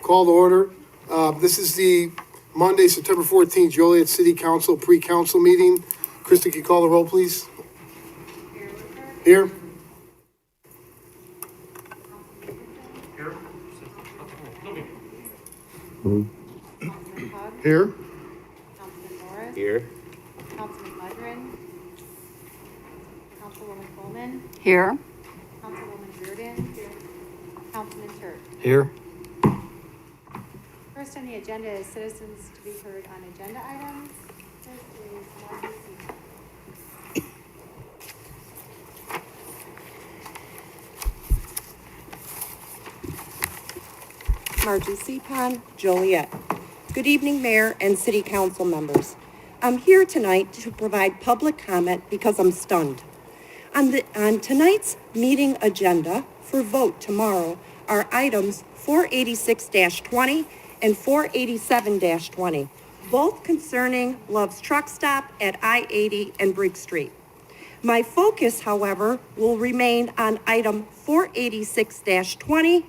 Call to order. This is the Monday, September 14th, Joliet City Council pre-council meeting. Krista, can you call the roll, please? Here. Here. Councilman Morris. Here. Councilman Ledgren. Councilwoman Coleman. Here. Councilwoman Reardon. Councilman Turk. Here. First on the agenda is citizens to be heard on agenda items. First is Margie Seaton. Margie Seaton, Joliet. Good evening, Mayor and City Council members. I'm here tonight to provide public comment because I'm stunned. On tonight's meeting agenda for vote tomorrow are items 486-20 and 487-20, both concerning Love's Truck Stop at I-80 and Briggs Street. My focus, however, will remain on item 486-20,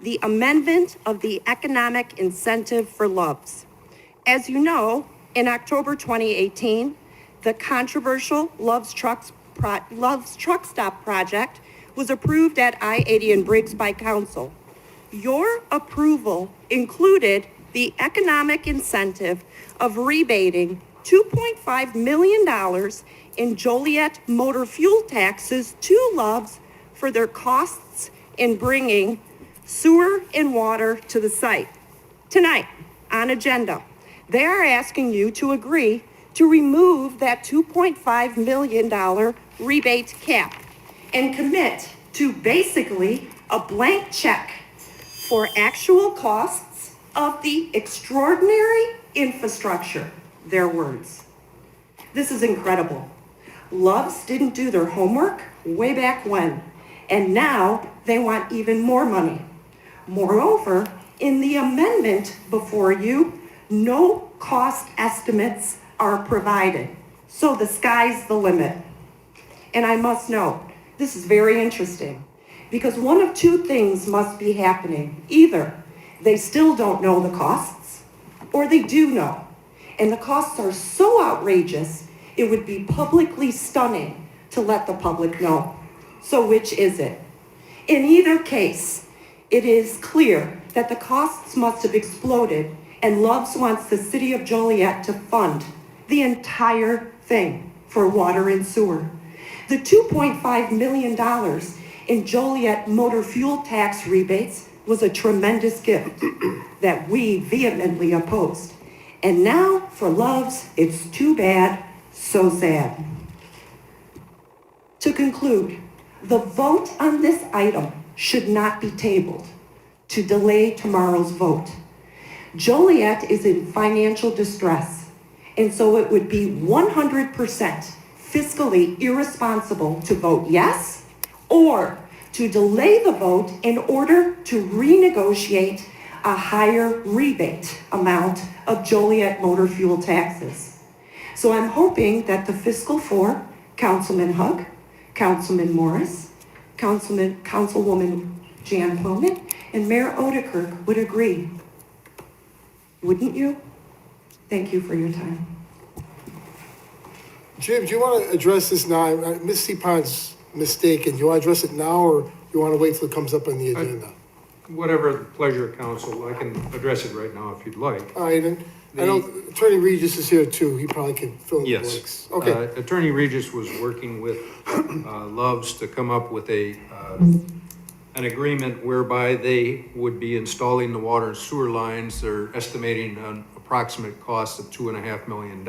the amendment of the economic incentive for Love's. As you know, in October 2018, the controversial Love's Truck Stop project was approved at I-80 and Briggs by Council. Your approval included the economic incentive of rebating $2.5 million in Joliet motor fuel taxes to Love's for their costs in bringing sewer and water to the site. Tonight, on agenda, they are asking you to agree to remove that $2.5 million rebate cap and commit to basically a blank check for actual costs of the extraordinary infrastructure, their words. This is incredible. Love's didn't do their homework way back when, and now they want even more money. Moreover, in the amendment before you, no cost estimates are provided, so the sky's the limit. And I must note, this is very interesting, because one of two things must be happening. Either they still don't know the costs, or they do know. And the costs are so outrageous, it would be publicly stunning to let the public know. So which is it? In either case, it is clear that the costs must have exploded, and Love's wants the city of Joliet to fund the entire thing for water and sewer. The $2.5 million in Joliet motor fuel tax rebates was a tremendous gift that we vehemently opposed. And now for Love's, it's too bad, so sad. To conclude, the vote on this item should not be tabled to delay tomorrow's vote. Joliet is in financial distress, and so it would be 100% fiscally irresponsible to vote yes or to delay the vote in order to renegotiate a higher rebate amount of Joliet motor fuel taxes. So I'm hoping that the fiscal four, Councilman Hug, Councilman Morris, Councilwoman Jan Coleman, and Mayor Dekirk would agree. Wouldn't you? Thank you for your time. Jim, do you want to address this now? Ms. Seapon's mistaken. Do you want to address it now, or you want to wait till it comes up on the agenda? Whatever the pleasure of council, I can address it right now if you'd like. All right, and I know Attorney Regis is here too. He probably can fill in the blanks. Okay. Attorney Regis was working with Love's to come up with an agreement whereby they would be installing the water and sewer lines. They're estimating an approximate cost of $2.5 million.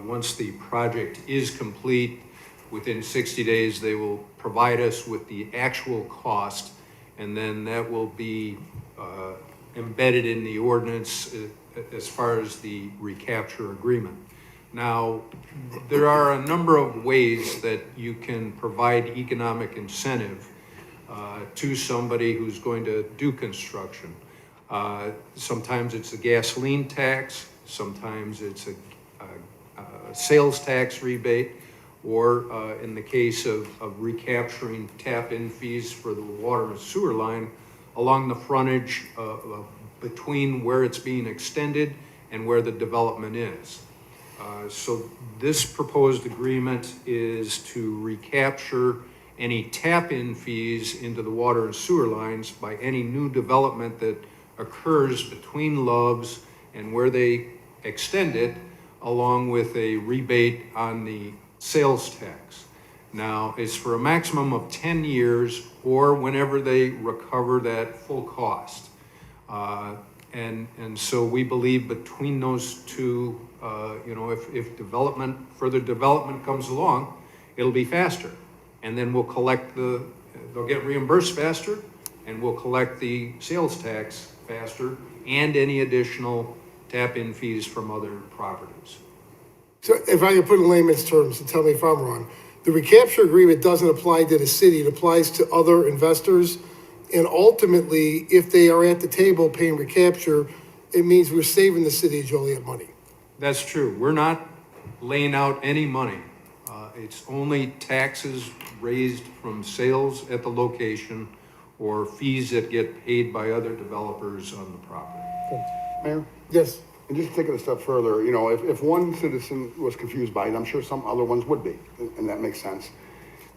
Once the project is complete, within 60 days, they will provide us with the actual cost, and then that will be embedded in the ordinance as far as the recapture agreement. Now, there are a number of ways that you can provide economic incentive to somebody who's going to do construction. Sometimes it's a gasoline tax, sometimes it's a sales tax rebate, or in the case of recapturing tap-in fees for the water and sewer line, along the frontage between where it's being extended and where the development is. So this proposed agreement is to recapture any tap-in fees into the water and sewer lines by any new development that occurs between Love's and where they extend it, along with a rebate on the sales tax. Now, it's for a maximum of 10 years or whenever they recover that full cost. And so we believe between those two, if further development comes along, it'll be faster. And then we'll they'll get reimbursed faster, and we'll collect the sales tax faster and any additional tap-in fees from other properties. So if I can put it in layman's terms and tell me if I'm wrong, the recapture agreement doesn't apply to the city, it applies to other investors. And ultimately, if they are at the table paying recapture, it means we're saving the city of Joliet money. That's true. We're not laying out any money. It's only taxes raised from sales at the location or fees that get paid by other developers on the property. Mayor? Yes. And just to take it a step further, if one citizen was confused by it, I'm sure some other ones would be, and that makes sense.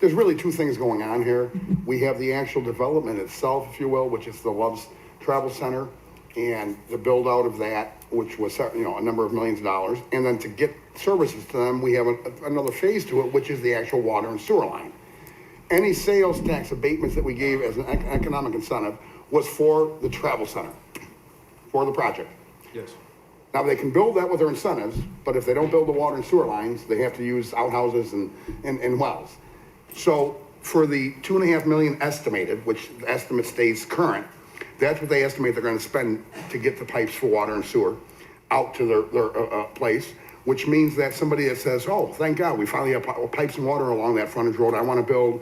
There's really two things going on here. We have the actual development itself, if you will, which is the Love's Travel Center, and the build out of that, which was, a number of millions of dollars. And then to get services to them, we have another phase to it, which is the actual water and sewer line. Any sales tax abatements that we gave as an economic incentive was for the travel center, for the project. Yes. Now, they can build that with their incentives, but if they don't build the water and sewer lines, they have to use outhouses and wells. So for the $2.5 million estimated, which the estimate stays current, that's what they estimate they're going to spend to get the pipes for water and sewer out to their place, which means that somebody that says, oh, thank God, we finally have pipes and water along that frontage road. I want to build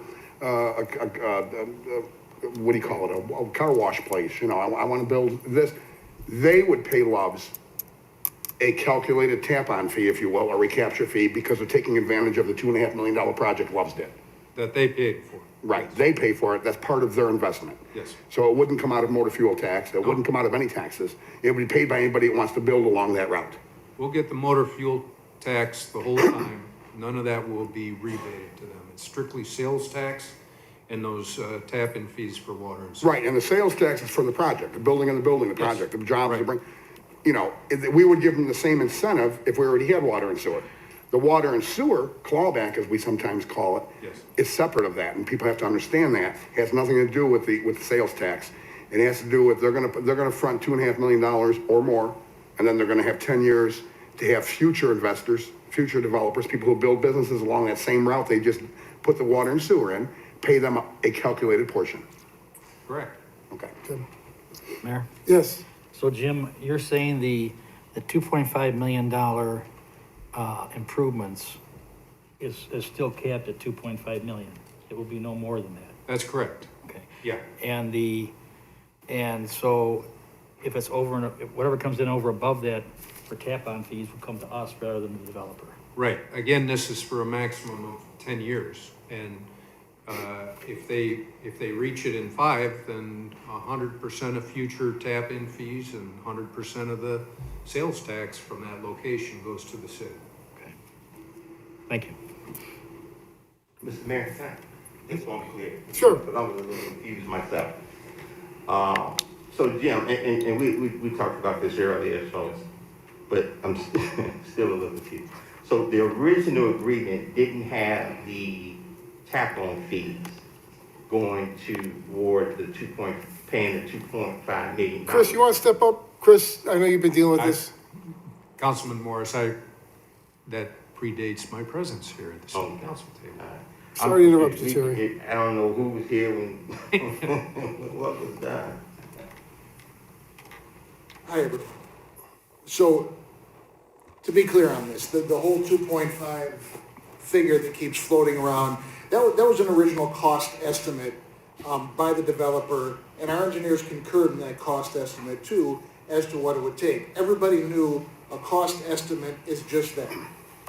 what do you call it, a car wash place. I want to build this. They would pay Love's a calculated tap-on fee, if you will, a recapture fee, because they're taking advantage of the $2.5 million project Love's did. That they paid for. Right, they pay for it, that's part of their investment. Yes. So it wouldn't come out of motor fuel tax, it wouldn't come out of any taxes, it would be paid by anybody that wants to build along that route. We'll get the motor fuel tax the whole time. None of that will be rebated to them. It's strictly sales tax and those tap-in fees for water and sewer. Right, and the sales tax is for the project, the building and the building, the project, the jobs Right. to bring. We would give them the same incentive if we already had water and sewer. The water and sewer clawback, as we sometimes call it, Yes. is separate of that, and people have to understand that. It has nothing to do with the sales tax. It has to do with they're gonna front $2.5 million or more, and then they're gonna have 10 years to have future investors, future developers, people who build businesses along that same route. They just put the water and sewer in, pay them a calculated portion. Correct. Okay. Mayor? Yes. So Jim, you're saying the $2.5 million improvements is still capped at 2.5 million. It will be no more than that. That's correct. Okay. Yeah. And so if it's over and whatever comes in over above that for tap-on fees will come to us rather than the developer. Right. Again, this is for a maximum of 10 years. And if they reach it in 5, then 100% of future tap-in fees and 100% of the sales tax from that location goes to the city. Okay. Thank you. Mr. Mayor, this won't be clear. Sure. But I'm a little confused myself. So Jim, and we talked about this earlier, but I'm still a little confused. So the original agreement didn't have the tap-on fees going toward paying the $2.5 million. Chris, you want to step up? Chris, I know you've been dealing with this. Councilman Morris, that predates my presence here at the city council table. Sorry to interrupt you, Terry. I don't know who was here when what was done. Hi, everyone. So, to be clear on this, the whole 2.5 figure that keeps floating around, that was an original cost estimate by the developer, and our engineers concurred in that cost estimate too, as to what it would take. Everybody knew a cost estimate is just that.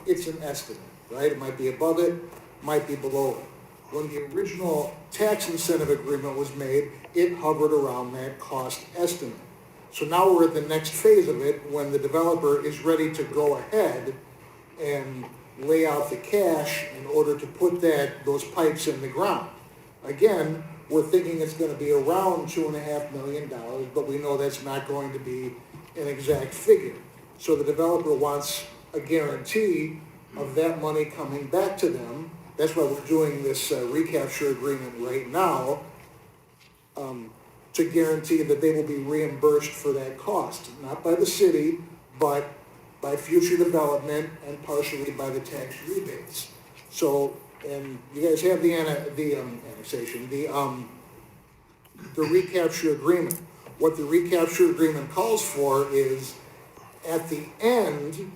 It's an estimate, right? It might be above it, might be below it. When the original tax incentive agreement was made, it hovered around that cost estimate. So now we're at the next phase of it, when the developer is ready to go ahead and lay out the cash in order to put those pipes in the ground. Again, we're thinking it's gonna be around $2.5 million, but we know that's not going to be an exact figure. So the developer wants a guarantee of that money coming back to them. That's why we're doing this recapture agreement right now, to guarantee that they will be reimbursed for that cost, not by the city, but by future development and partially by the tax rebates. So, and you guys have the annexation, the recapture agreement. What the recapture agreement calls for is at the end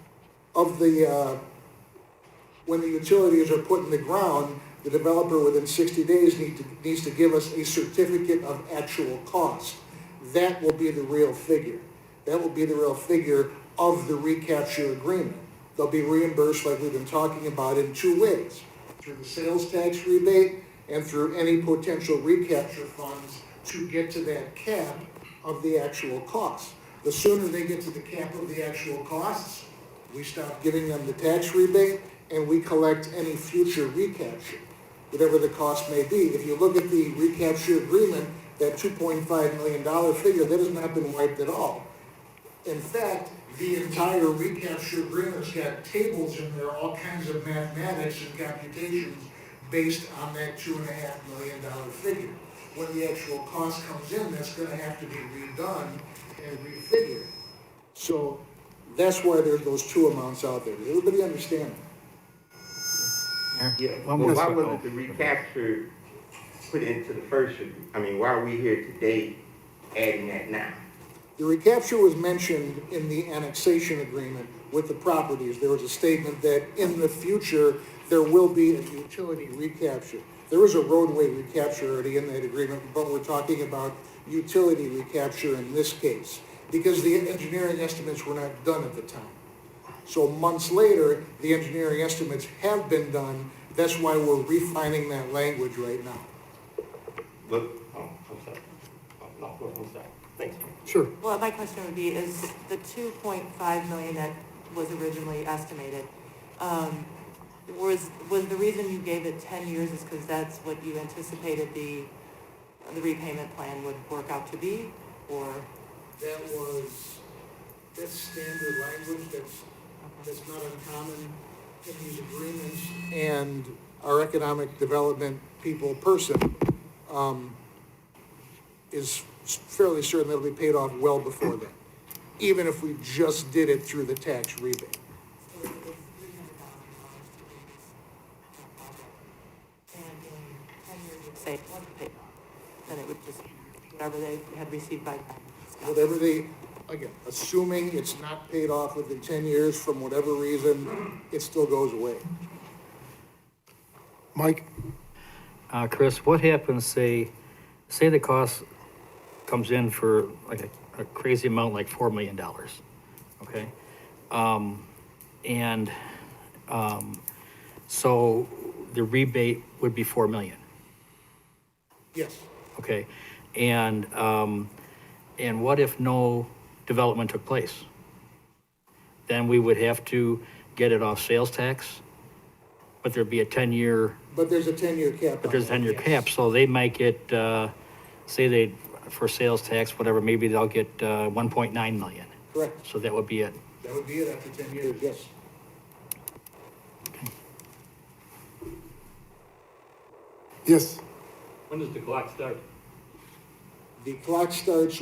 of when the utilities are put in the ground, the developer within 60 days needs to give us a certificate of actual cost. That will be the real figure. That will be the real figure of the recapture agreement. They'll be reimbursed, like we've been talking about, in two ways: through the sales tax rebate and through any potential recapture funds to get to that cap of the actual cost. The sooner they get to the cap of the actual costs, we stop giving them the tax rebate and we collect any future recapture, whatever the cost may be. If you look at the recapture agreement, that $2.5 million figure, that has not been wiped at all. In fact, the entire recapture agreement's got tables in there, all kinds of mathematics and computations based on that $2.5 million figure. When the actual cost comes in, that's gonna have to be redone and refigured. So that's why there's those two amounts out there. Does everybody understand? Yeah, One well, more why sec- wasn't the recapture put into the first, I mean, why are we here today adding that now? The recapture was mentioned in the annexation agreement with the properties. There was a statement that in the future, there will be a utility recapture. There is a roadway recapture already in that agreement, but we're talking about utility recapture in this case, because the engineering estimates were not done at the time. So months later, the engineering estimates have been done. That's why we're refining that language right now. Look, oh, I'm sorry. Oh, no, I'm sorry. Thanks. Sure. Well, my question would be, is the 2.5 million that was originally estimated, was the reason you gave it 10 years is because that's what you anticipated the repayment plan would work out to be, or? That's standard language, that's not uncommon in these agreements. And our economic development person, is fairly certain that'll be paid off well before then, even if we just did it through the tax rebate. And in 10 years, if say it wasn't paid off, then it would just, whatever they had received by then. Whatever again, assuming it's not paid off within 10 years from whatever reason, it still goes away. Mike? Chris, what happens, say the cost comes in for like a crazy amount, like $4 million, okay? So the rebate would be 4 million, Yes. okay? And what if no development took place? Then we would have to get it off sales tax, but there'd be a 10-year. But there's a 10-year cap. But there's a on that, 10-year yes. cap, so they might get, say for sales tax, whatever, maybe they'll get 1.9 million. Correct. So that would be it. That would be it after 10 years, yes. Yes. When does the clock start? The clock starts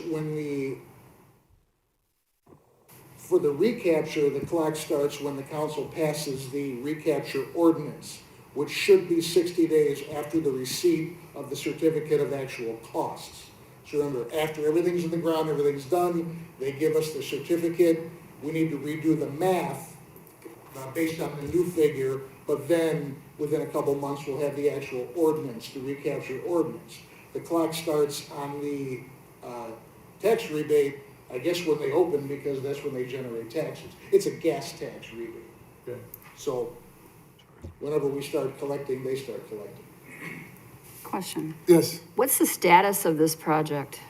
for the recapture, the clock starts when the council passes the recapture ordinance, which should be 60 days after the receipt of the certificate of actual costs. So remember, after everything's in the ground, everything's done, they give us the certificate. We need to redo the math based on the new figure, but then within a couple months, we'll have the actual ordinance, the recapture ordinance. The clock starts on the tax rebate, I guess, when they open, because that's when they generate taxes. It's a gas tax rebate. Okay. So whenever we start collecting, they start collecting. Question. Yes, What's the status of this project?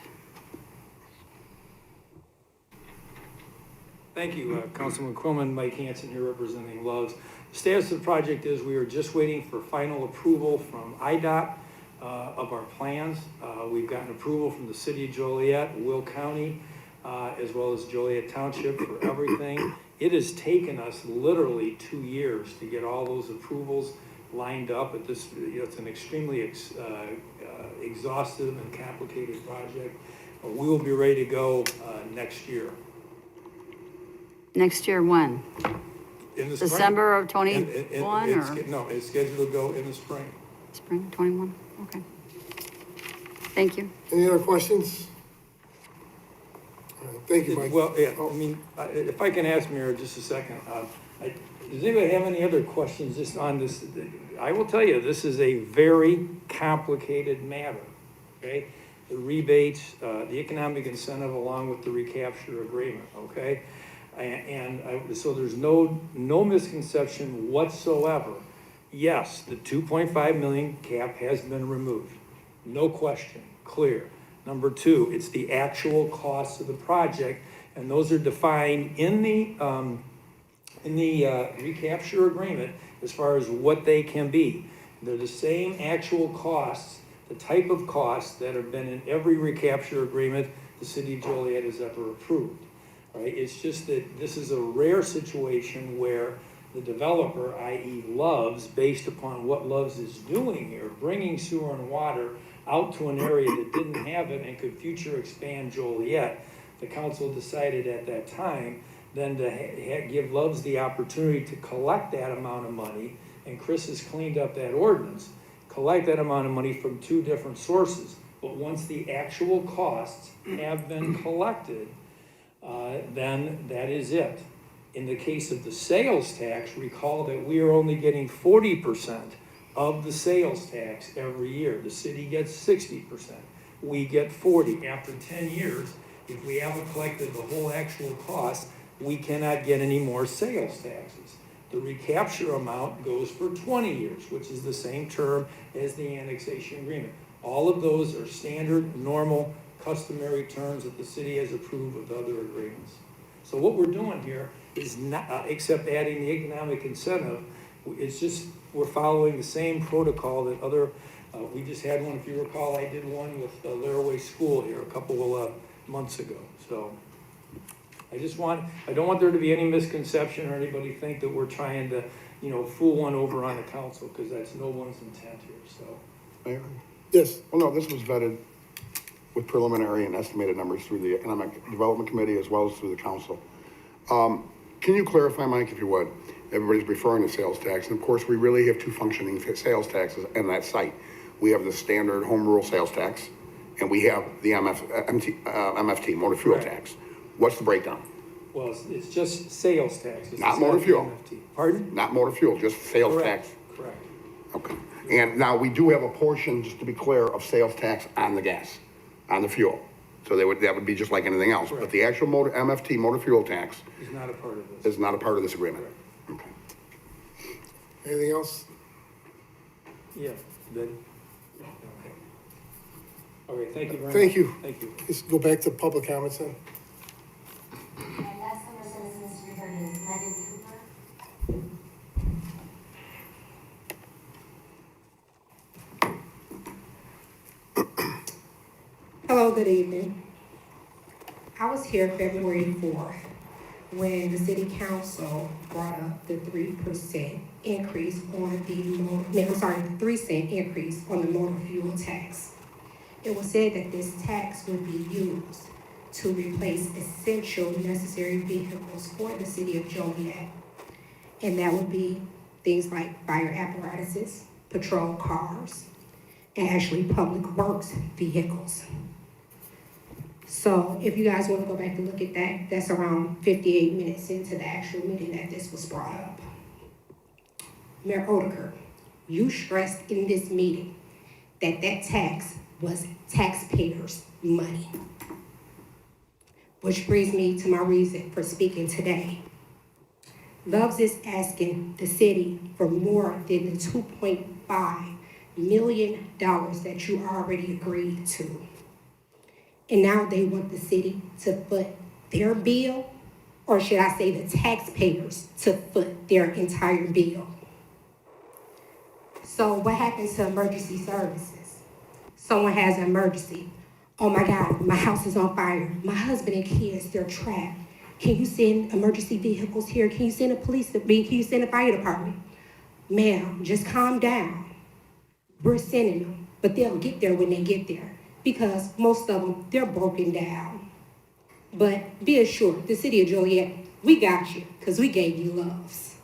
Thank you, Councilman Quillman, Mike Hanson here representing Love's. Status of the project is we are just waiting for final approval from IDOT of our plans. We've gotten approval from the city of Joliet, Will County, as well as Joliet Township for everything. It has taken us literally 2 years to get all those approvals lined up. At this, it's an extremely exhaustive and complicated project. We will be ready to go next year. Next year, when? In the spring. December of And- 21 it's or sch- No, it's scheduled to go in the spring. spring 21? Okay. Thank you. any other questions? All right, thank you, Mike. Well, yeah, I mean, if I can ask Mayor just a second, does anybody have any other questions just on this? I will tell you, this is a very complicated matter, okay? The rebates, the economic incentive along with the recapture agreement, okay? So there's no misconception whatsoever. Yes, the 2.5 million cap has been removed. No question, clear. Number two, it's the actual cost of the project, and those are defined in the recapture agreement as far as what they can be. They're the same actual costs, the type of costs that have been in every recapture agreement the city of Joliet has ever approved. Right? It's just that this is a rare situation where the developer, i.e. Love's, based upon what Love's is doing here, bringing sewer and water out to an area that didn't have it and could future expand Joliet, the council decided at that time then to give Love's the opportunity to collect that amount of money, and Chris has cleaned up that ordinance, collect that amount of money from two different sources. But once the actual costs have been collected, then that is it. In the case of the sales tax, recall that we are only getting 40% of the sales tax every year. The city gets 60%. We get 40%. After 10 years, if we haven't collected the whole actual cost, we cannot get any more sales taxes. The recapture amount goes for 20 years, which is the same term as the annexation agreement. All of those are standard, normal, customary terms that the city has approved with other agreements. So what we're doing here is not, except adding the economic incentive, it's just, we're following the same protocol that other, we just had one, if you recall, I did one with Laraway School here a couple months ago. So I don't want there to be any misconception or anybody think that we're trying to, fool one over on the council, because that's no one's intent here, so. Mayor? Yes, Well, no, this was vetted with preliminary and estimated numbers through the Economic Development Committee as well as through the council. Can you clarify, Mike, if you would? Everybody's referring to sales tax, and of course, we really have two functioning sales taxes in that site. We have the standard home rule sales tax, and we have the MFT, motor fuel Correct. tax. What's the breakdown? Well, it's just sales tax. It's Not motor fuel. MFT. Pardon? Not motor fuel, just sales Correct. tax. Correct. Okay. And now we do have a portion, just to be clear, of sales tax on the gas, on the fuel. So that would be just like anything else. But Correct. the actual MFT, motor fuel tax, It's not a part of this. is not a part of this agreement. Okay. anything else? Yeah, then, okay. Okay, thank you very much. Thank you. Thank you. Let's go back to public comments then. And last number citizens to be heard is Megan Cooper. Hello, good evening. I was here February 4th when the city council brought up the 3% increase on the 3 cent increase on the motor fuel tax. It was said that this tax would be used to replace essential necessary vehicles for the city of Joliet. And that would be things like fire apparatuses, patrol cars, and actually public works vehicles. So if you guys want to go back and look at that, that's around 58 minutes into the actual meeting that this was brought up. Mayor Dekirk, you stressed in this meeting that that tax was taxpayers' money. Which brings me to my reason for speaking today. Love's is asking the city for more than the $2.5 million that you already agreed to. And now they want the city to foot their bill, or should I say the taxpayers to foot their entire bill. So what happens to emergency services? Someone has an emergency. Oh my God, my house is on fire. My husband and kids, they're trapped. Can you send emergency vehicles here? Can you send a police, can you send a fire department? Ma'am, just calm down. We're sending them, but they'll get there when they get there because most of them, they're broken down. But be assured, the city of Joliet, we got you because we gave you loves.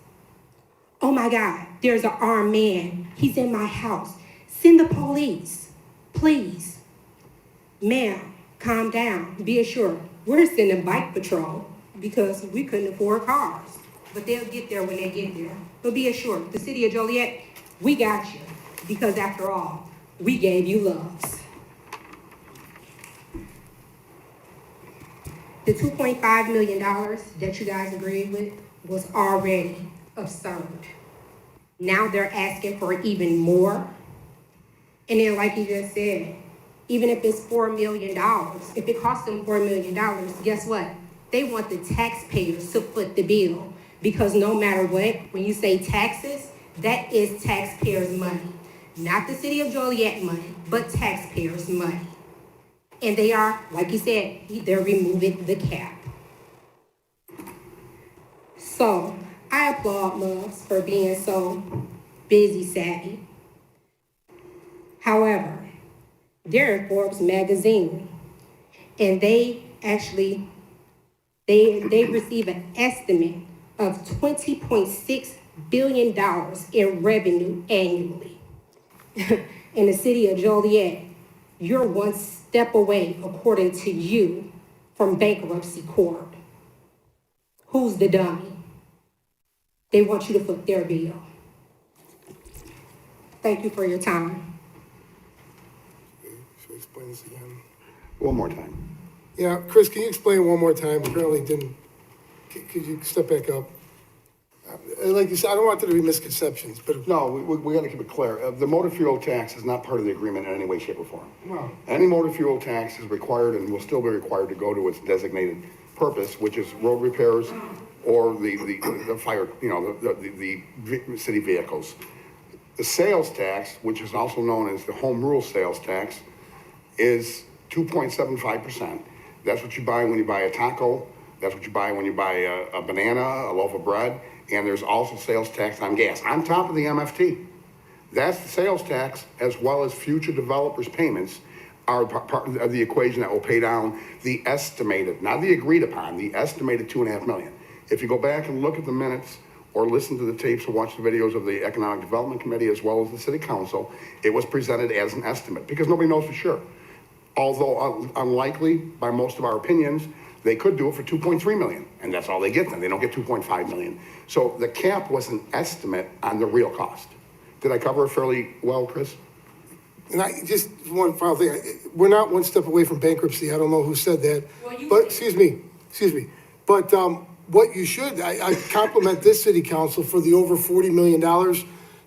Oh my God, there's an armed man. He's in my house. Send the police, please. Ma'am, calm down. Be assured, we're sending bike patrol because we couldn't afford cars. But they'll get there when they get there. But be assured, the city of Joliet, we got you because after all, we gave you loves. The $2.5 million that you guys agreed with was already absurd. Now they're asking for even more. And then like you just said, even if it's $4 million, if it costs them $4 million, guess what? They want the taxpayers to foot the bill. Because no matter what, when you say taxes, that is taxpayers' money. Not the city of Joliet money, but taxpayers' money. And they are, like you said, they're removing the cap. So I applaud Loves for being so busy savvy. However, they're in Forbes magazine, and they actually, they receive an estimate of $20.6 billion in revenue annually. In the city of Joliet, you're one step away, according to you, from bankruptcy court. Who's the dummy? They want you to foot their bill. Thank you for your time. Should we explain this again? One more time. Yeah, Chris, can you explain one more time? Apparently didn't, could you step back up? Like you said, I don't want there to be misconceptions, but. No, we gotta keep it clear. The motor fuel tax is not part of the agreement in any way, shape, or form. No. Any motor fuel tax is required and will still be required to go to its designated purpose, which is road repairs or the fire, the city vehicles. The sales tax, which is also known as the home rule sales tax, is 2.75%. That's what you buy when you buy a taco. That's what you buy when you buy a banana, a loaf of bread. And there's also sales tax on gas, on top of the MFT. That's the sales tax, as well as future developers' payments are part of the equation that will pay down the estimated, not the agreed upon, the estimated $2.5 million. If you go back and look at the minutes or listen to the tapes or watch the videos of the Economic Development Committee as well as the City Council, it was presented as an estimate because nobody knows for sure. Although unlikely by most of our opinions, they could do it for 2.3 million, and that's all they get then. They don't get 2.5 million. So the cap was an estimate on the real cost. Did I cover it fairly well, Chris? And I, just one final thing, we're not one step away from bankruptcy, I don't know who said that. But, excuse me, but what you should, I compliment this city council for the over $40 million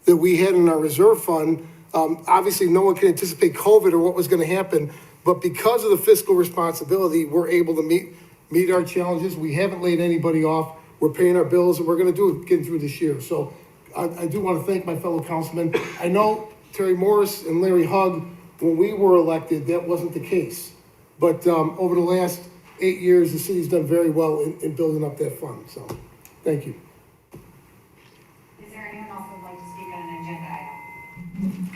that we had in our reserve fund. Obviously, no one can anticipate COVID or what was gonna happen, but because of the fiscal responsibility, we're able to meet our challenges. We haven't laid anybody off. We're paying our bills, and we're gonna do it getting through this year. So I do wanna thank my fellow councilmen. I know Terry Morris and Larry Hugg, when we were elected, that wasn't the case. But over the last 8 years, the city's done very well in building up that fund, so thank you. Is there anyone else who would like to speak on an agenda item?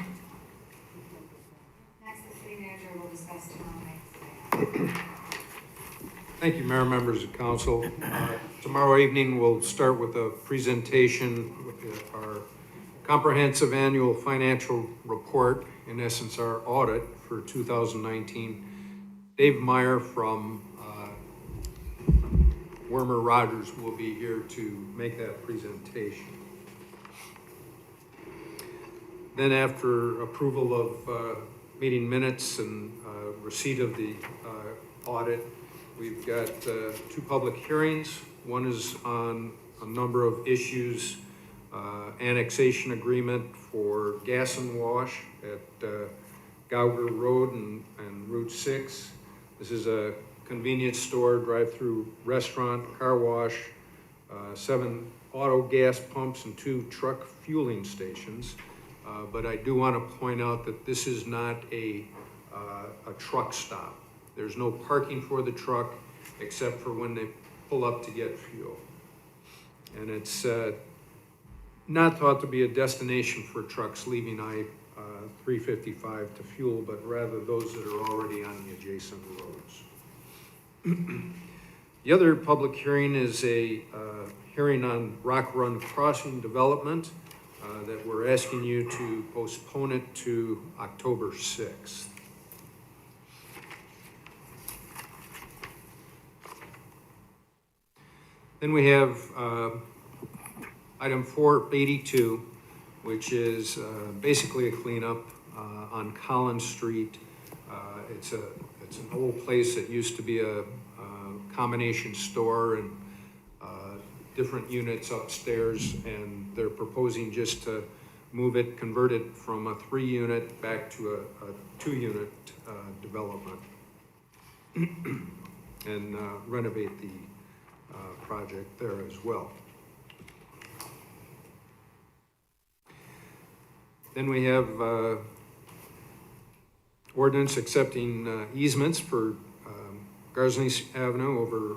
Next, the city manager will discuss tomorrow night's. Thank you, Mayor, members of council. Tomorrow evening, we'll start with a presentation with our comprehensive annual financial report, in essence, our audit for 2019. Dave Meyer from Wormer Rogers will be here to make that presentation. Then after approval of meeting minutes and receipt of the audit, we've got 2 public hearings. One is on a number of issues annexation agreement for gas and wash at Gauger Road and Route 6. This is a convenience store, drive-through restaurant, car wash, 7 auto gas pumps and 2 truck fueling stations. But I do want to point out that this is not a truck stop. There's no parking for the truck except for when they pull up to get fuel. And it's not thought to be a destination for trucks leaving I-355 to fuel, but rather those that are already on the adjacent roads. The other public hearing is a hearing on Rock Run Crossing development that we're asking you to postpone it to October 6th. Then we have item 482, which is basically a cleanup on Collins Street. It's an old place that used to be a combination store and different units upstairs, and they're proposing just to move it, convert it from a 3-unit back to a 2-unit development and renovate the project there as well. Then we have ordinance accepting easements for Garsley Avenue over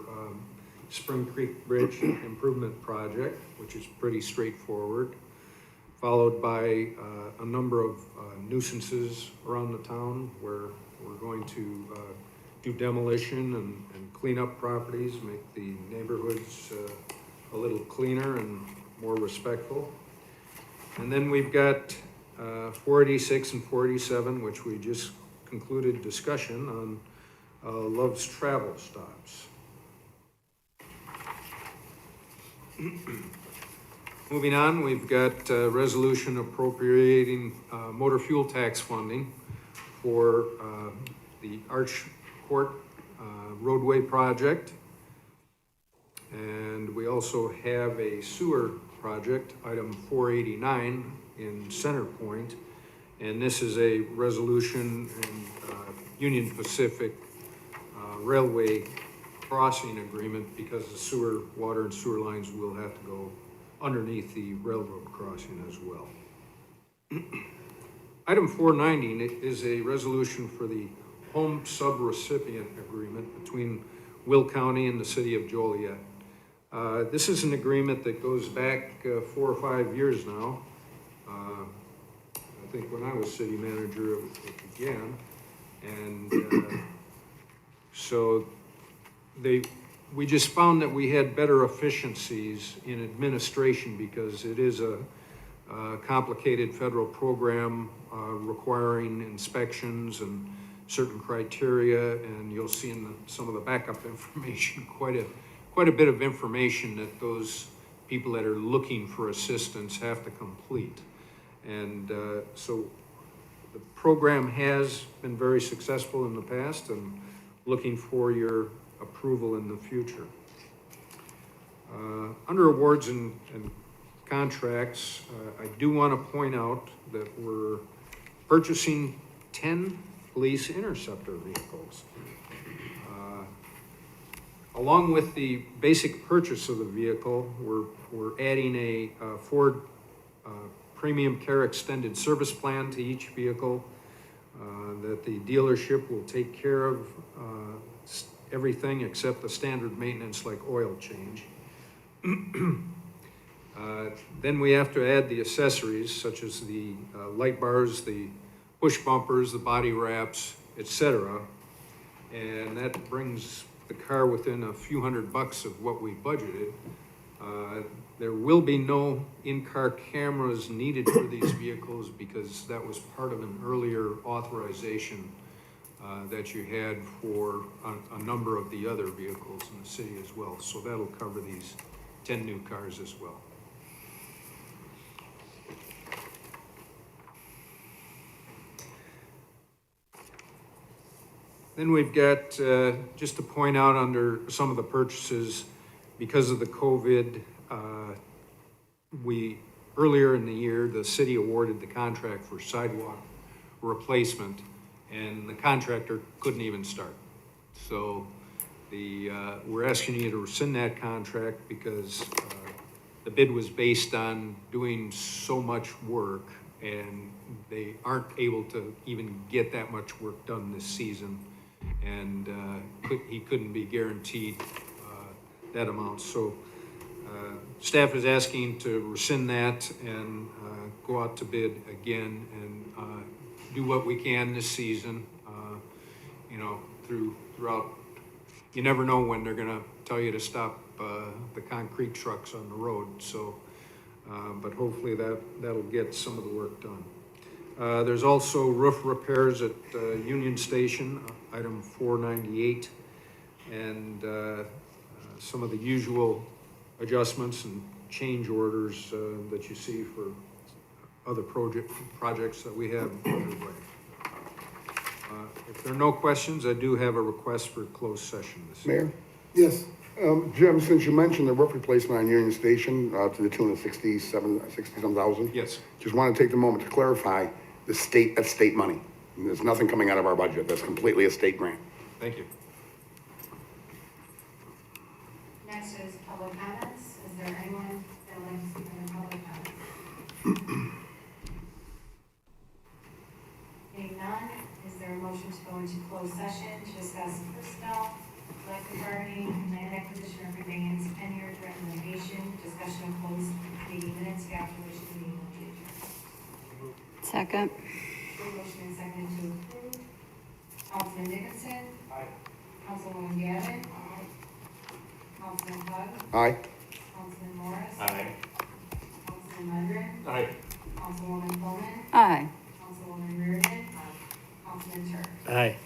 Spring Creek Bridge Improvement Project, which is pretty straightforward, followed by a number of nuisances around the town where we're going to do demolition and clean up properties, make the neighborhoods a little cleaner and more respectful. And then we've got 486 and 487, which we just concluded discussion on Love's Travel Stops. Moving on, we've got a resolution appropriating motor fuel tax funding for the Arch Court roadway project. And we also have a sewer project, item 489 in Center Point. And this is a resolution in Union Pacific Railway crossing agreement because the sewer, water and sewer lines will have to go underneath the railroad crossing as well. Item 490 is a resolution for the home subrecipient agreement between Will County and the city of Joliet. This is an agreement that goes back 4 or 5 years now. I think when I was city manager it began. And so we just found that we had better efficiencies in administration because it is a complicated federal program requiring inspections and certain criteria, and you'll see in some of the backup information quite a bit of information that those people that are looking for assistance have to complete. And so the program has been very successful in the past, and looking for your approval in the future. Under awards and contracts, I do want to point out that we're purchasing 10 police interceptor vehicles. Along with the basic purchase of the vehicle, we're adding a Ford Premium Care Extended Service Plan to each vehicle that the dealership will take care of everything except the standard maintenance like oil change. Then we have to add the accessories such as the light bars, the push bumpers, the body wraps, etc. And that brings the car within a few $100 of what we budgeted. There will be no in-car cameras needed for these vehicles because that was part of an earlier authorization that you had for a number of the other vehicles in the city as well. So that'll cover these 10 new cars as well. Then we've got, just to point out under some of the purchases, because of the COVID, we earlier in the year, the city awarded the contract for sidewalk replacement, and the contractor couldn't even start. So we're asking you to rescind that contract because the bid was based on doing so much work, and they aren't able to even get that much work done this season. And he couldn't be guaranteed that amount. So staff is asking to rescind that and go out to bid again and do what we can this season, you know, throughout. You never know when they're gonna tell you to stop the concrete trucks on the road, so, but hopefully that'll get some of the work done. There's also roof repairs at Union Station, item 498, and some of the usual adjustments and change orders that you see for other projects that we have underway. If there are no questions, I do have a request for a closed session this evening. Mayor? Yes, Jim, since you mentioned the roof replacement on Union Station, to the tune of 60-some thousand. Yes. Just want to take the moment to clarify, that's state money. And there's nothing coming out of our budget. That's completely a state grant. Thank you. Next is public comments. Is there anyone that would like to speak in the public comments? Being none, is there a motion to go into closed session to discuss personnel, collective bargaining, land acquisition or conveyance, any or threat litigation, discussion of closed meeting minutes, after which the meeting will be adjourned? Second. Motion and second to approve. Councilman Dickinson. Aye. Councilwoman Gavin. Aye. Councilman Hug. Aye? Councilman Morris. Aye. Councilman Mudrin. Aye. Councilwoman Coleman. Aye. Councilwoman Reardon. Councilman Turk. Aye.